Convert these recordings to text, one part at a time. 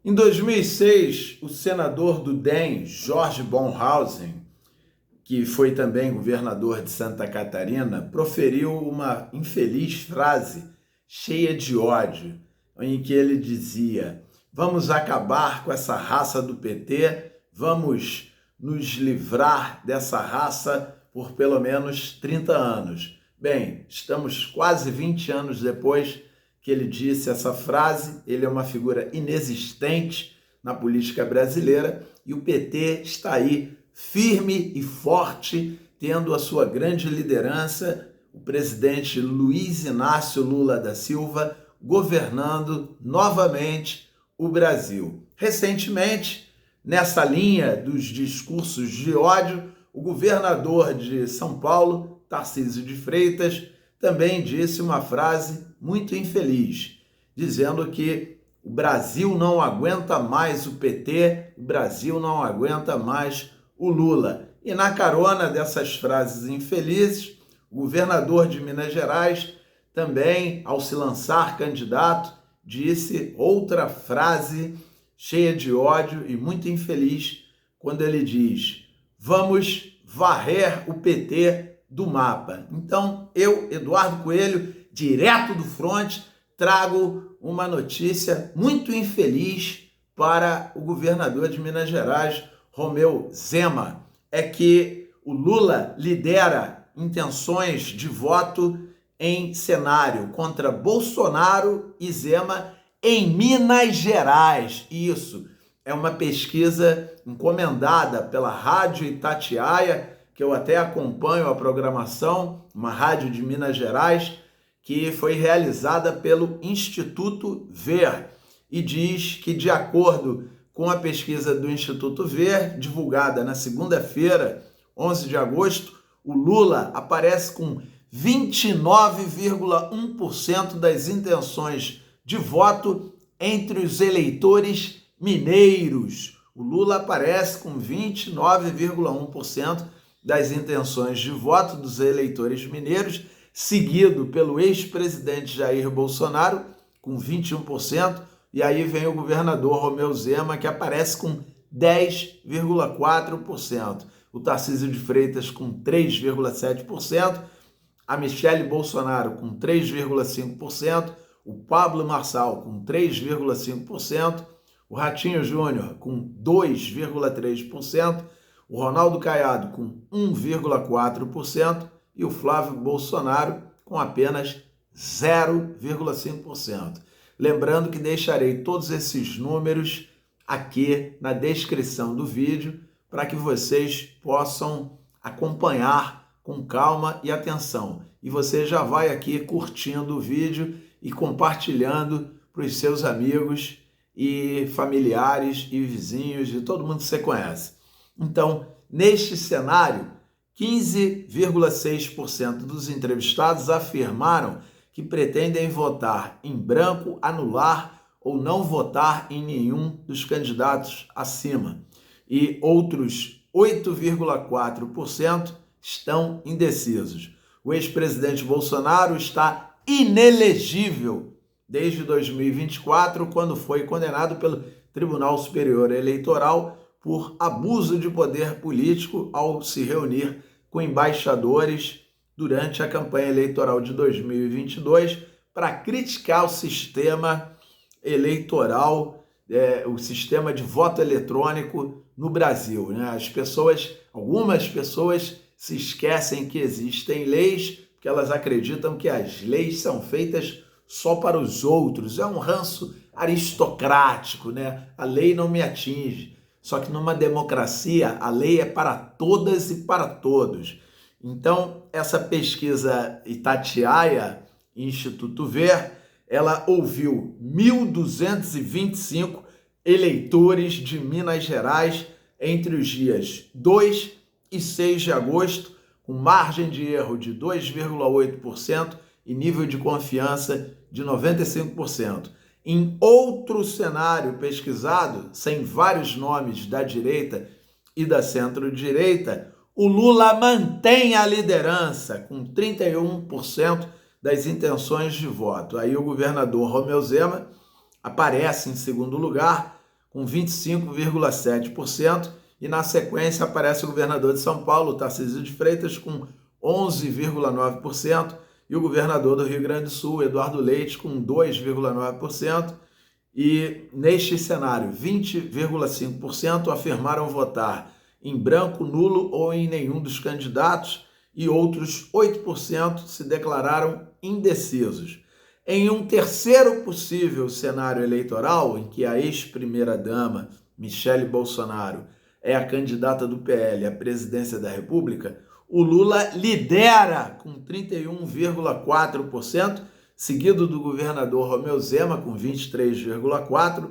Em 2006, o senador do DEM, Jorge Bornhausen, que foi também governador de Santa Catarina, proferiu uma infeliz frase cheia de ódio, em que ele dizia: vamos acabar com essa raça do PT, vamos nos livrar dessa raça por pelo menos 30 anos. Bem, estamos quase 20 anos depois que ele disse essa frase. Ele é uma figura inexistente na política brasileira e o PT está aí firme e forte, tendo a sua grande liderança, o presidente Luiz Inácio Lula da Silva, governando novamente o Brasil. Recentemente, nessa linha dos discursos de ódio, o governador de São Paulo, Tarcísio de Freitas, também disse uma frase muito infeliz, dizendo que o Brasil não aguenta mais o PT, o Brasil não aguenta mais o Lula. E na carona dessas frases infelizes, o governador de Minas Gerais também, ao se lançar candidato, disse outra frase cheia de ódio e muito infeliz, quando ele diz: vamos varrer o PT do mapa. Então, eu, Eduardo Coelho, direto do fronte, trago uma notícia muito infeliz para o governador de Minas Gerais, Romeu Zema. É que o Lula lidera intenções de voto em cenário contra Bolsonaro e Zema em Minas Gerais. Isso é uma pesquisa encomendada pela Rádio Itatiaia, que eu até acompanho a programação, uma rádio de Minas Gerais, que foi realizada pelo Instituto Ver, e diz que, de acordo com a pesquisa do Instituto Ver, divulgada na segunda-feira, 11 de agosto, o Lula aparece com 29,1% das intenções de voto entre os eleitores mineiros. O Lula aparece com 29,1% das intenções de voto dos eleitores mineiros, seguido pelo ex-presidente Jair Bolsonaro, com 21%, e aí vem o governador Romeu Zema, que aparece com 10,4%. O Tarcísio de Freitas com 3,7%, a Michele Bolsonaro com 3,5%, o Pablo Marçal com 3,5%, o Ratinho Júnior com 2,3%, o Ronaldo Caiado com 1,4% e o Flávio Bolsonaro com apenas 0,5%. Lembrando que deixarei todos esses números aqui na descrição do vídeo para que vocês possam acompanhar com calma e atenção. E você já vai aqui curtindo o vídeo e compartilhando para os seus amigos e familiares e vizinhos e todo mundo que você conhece. Então, neste cenário, 15,6% dos entrevistados afirmaram que pretendem votar em branco, anular ou não votar em nenhum dos candidatos acima. E outros 8,4% estão indecisos. O ex-presidente Bolsonaro está inelegível desde 2024, quando foi condenado pelo Tribunal Superior Eleitoral por abuso de poder político ao se reunir com embaixadores durante a campanha eleitoral de 2022 para criticar o sistema eleitoral, o sistema de voto eletrônico no Brasil. Algumas pessoas se esquecem que existem leis, porque elas acreditam que as leis são feitas só para os outros. É um ranço aristocrático, né? A lei não me atinge. Só que numa democracia, a lei é para todas e para todos. Então, essa pesquisa Itatiaia, Instituto Ver, ela ouviu 1.225 eleitores de Minas Gerais entre os dias 2 e 6 de agosto, com margem de erro de 2,8% e nível de confiança de 95%. Em outro cenário pesquisado, sem vários nomes da direita e da centro-direita, o Lula mantém a liderança com 31% das intenções de voto. Aí o governador Romeu Zema aparece em segundo lugar com 25,7%, e na sequência aparece o governador de São Paulo, Tarcísio de Freitas, com 11,9%, e o governador do Rio Grande do Sul, Eduardo Leite, com 2,9%, e neste cenário, 20,5% afirmaram votar em branco, nulo ou em nenhum dos candidatos, e outros 8% se declararam indecisos. Em um terceiro possível cenário eleitoral, em que a ex-primeira-dama, Michele Bolsonaro, é a candidata do PL à presidência da República, o Lula lidera com 31,4%, seguido do governador Romeu Zema com 23,4%,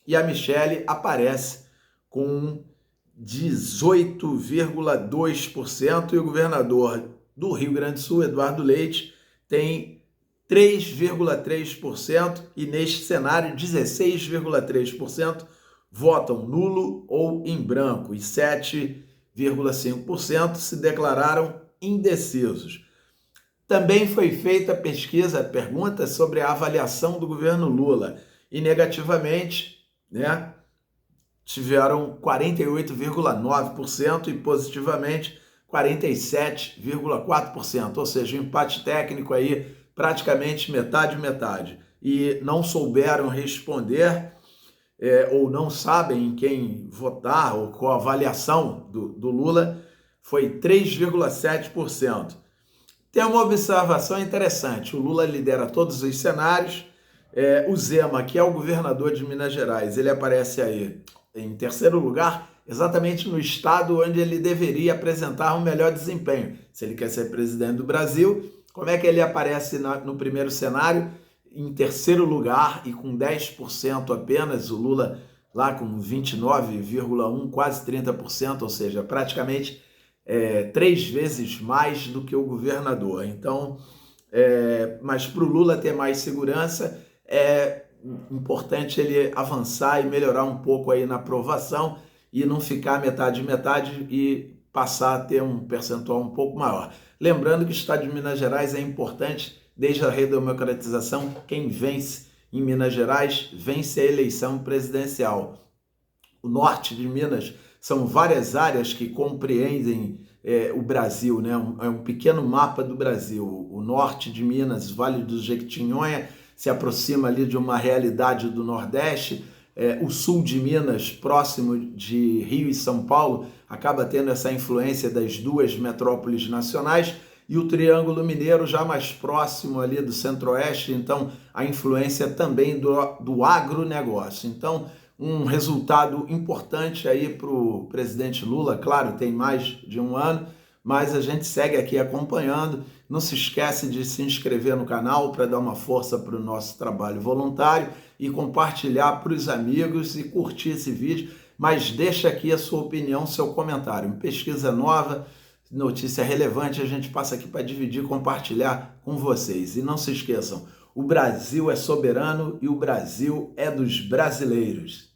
e a Michele aparece com 18,2%, e o governador do Rio Grande do Sul, Eduardo Leite, tem 3,3%, e neste cenário 16,3% votam nulo ou em branco, e 7,5% se declararam indecisos. Também foi feita pergunta sobre a avaliação do governo Lula, e negativamente, tiveram 48,9% e positivamente 47,4%, ou seja, um empate técnico aí praticamente metade. E não souberam responder ou não sabem em quem votar, ou qual a avaliação do Lula, foi 3,7%. Tem uma observação interessante: o Lula lidera todos os cenários, o Zema, que é o governador de Minas Gerais, ele aparece aí em terceiro lugar, exatamente no estado onde ele deveria apresentar um melhor desempenho. Se ele quer ser presidente do Brasil, como é que ele aparece no primeiro cenário? Em terceiro lugar e com 10% apenas, o Lula lá com 29,1%, quase 30%, ou seja, praticamente 3 vezes mais do que o governador. Então, mas para o Lula ter mais segurança, é importante ele avançar e melhorar um pouco aí na aprovação e não ficar metade e passar a ter um percentual um pouco maior. Lembrando que o estado de Minas Gerais é importante. Desde a redemocratização, quem vence em Minas Gerais vence a eleição presidencial. O norte de Minas são várias áreas que compreendem o Brasil, né? É um pequeno mapa do Brasil. O norte de Minas, Vale do Jequitinhonha, se aproxima ali de uma realidade do Nordeste. O sul de Minas, próximo de Rio e São Paulo, acaba tendo essa influência das duas metrópoles nacionais, e o Triângulo Mineiro já mais próximo ali do Centro-Oeste, então a influência também do agronegócio. Então, um resultado importante aí para o presidente Lula. Claro, tem mais de um ano, mas a gente segue aqui acompanhando. Não se esquece de se inscrever no canal para dar uma força para o nosso trabalho voluntário e compartilhar para os amigos e curtir esse vídeo, mas deixa aqui a sua opinião, seu comentário. Uma pesquisa nova, notícia relevante, a gente passa aqui para dividir e compartilhar com vocês. E não se esqueçam, o Brasil é soberano e o Brasil é dos brasileiros.